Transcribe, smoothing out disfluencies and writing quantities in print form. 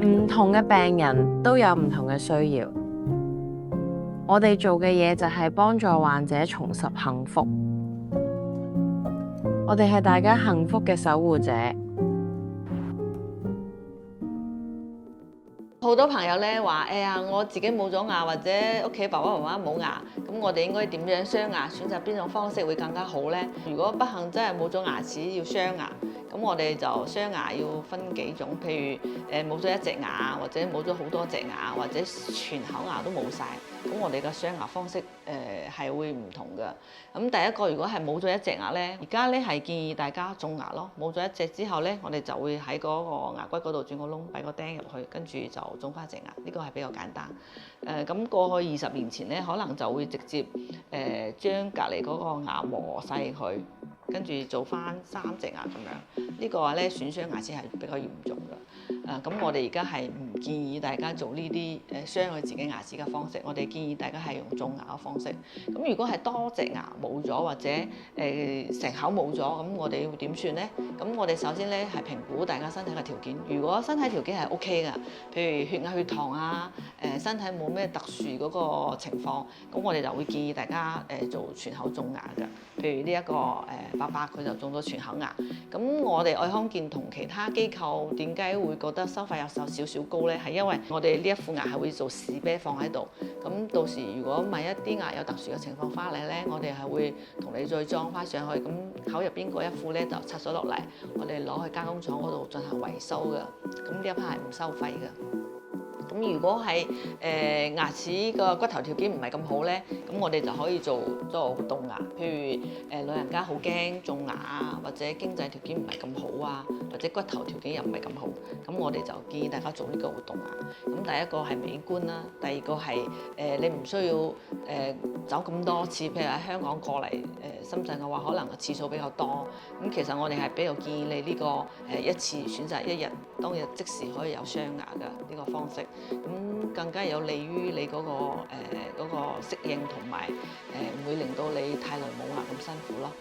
唔同嘅病人都有唔同嘅需要，我哋做嘅嘢就係幫助患者重拾幸福。我哋係大家幸福嘅守護者。好多朋友咧話：哎呀，我自己冇咗牙，或者屋企爸爸媽媽冇牙，咁我哋應該點樣鑲牙？選擇邊種方式會更加好呢？如果不幸真係冇咗牙齒要鑲牙，咁我哋就鑲牙要分幾種，譬如冇咗一隻牙，或者冇咗好多隻牙，或者全口牙都冇晒。咁我哋嘅鑲牙方式係會唔同嘅。咁第一個如果係冇咗一隻牙咧，而家咧係建議大家種牙咯。冇咗一隻之後咧，我哋就會喺嗰個牙骨嗰度鑽個窿，擺個釘入去，跟住就種翻隻牙。呢個係比較簡單。咁過去20年前咧，可能就會直接將隔離嗰個牙磨細佢，跟住做翻3隻牙咁樣。呢個話咧損傷牙齒係比較嚴重嘅。咁我哋而家係唔建議大家做呢啲傷害自己牙齒嘅方式，我哋建議大家係用種牙嘅方式。咁如果係多隻牙冇咗，或者成口冇咗，咁我哋要點算呢？咁我哋首先咧係評估大家身體嘅條件。如果身體條件係 OK 嘅，譬如血壓、血糖啊，身體冇咩特殊嗰個情況，咁我哋就會建議大家做全口種牙嘅。譬如呢一個伯伯佢就種咗全口牙。咁我哋愛康健同其他機構點解會覺得收費有少少高呢？係因為我哋呢一副牙係會做試啤放喺度，咁到時如果萬一啲牙有特殊嘅情況翻嚟呢，我哋係會同你再裝翻上去，咁口入邊嗰一副呢就拆咗落嚟，我哋攞去加工廠嗰度進行維修嘅，咁呢一 part 係唔收費嘅。咁如果係牙齒個骨頭條件唔係咁好咧，咁我哋就可以做動牙。譬如老人家好驚種牙啊，或者經濟條件唔係咁好啊，或者骨頭條件又唔係咁好，咁我哋就建議大家做呢個活動牙。咁第一個係美觀啦，第二個係你唔需要走咁多次，譬如喺香港過嚟深圳嘅話，可能個次數比較多。咁其實我哋係比較建議你呢個一次選擇1日，當日即時可以有鑲牙嘅呢個方式。咁更加有利於你嗰個適應，同埋唔會令到你太耐冇牙咁辛苦咯。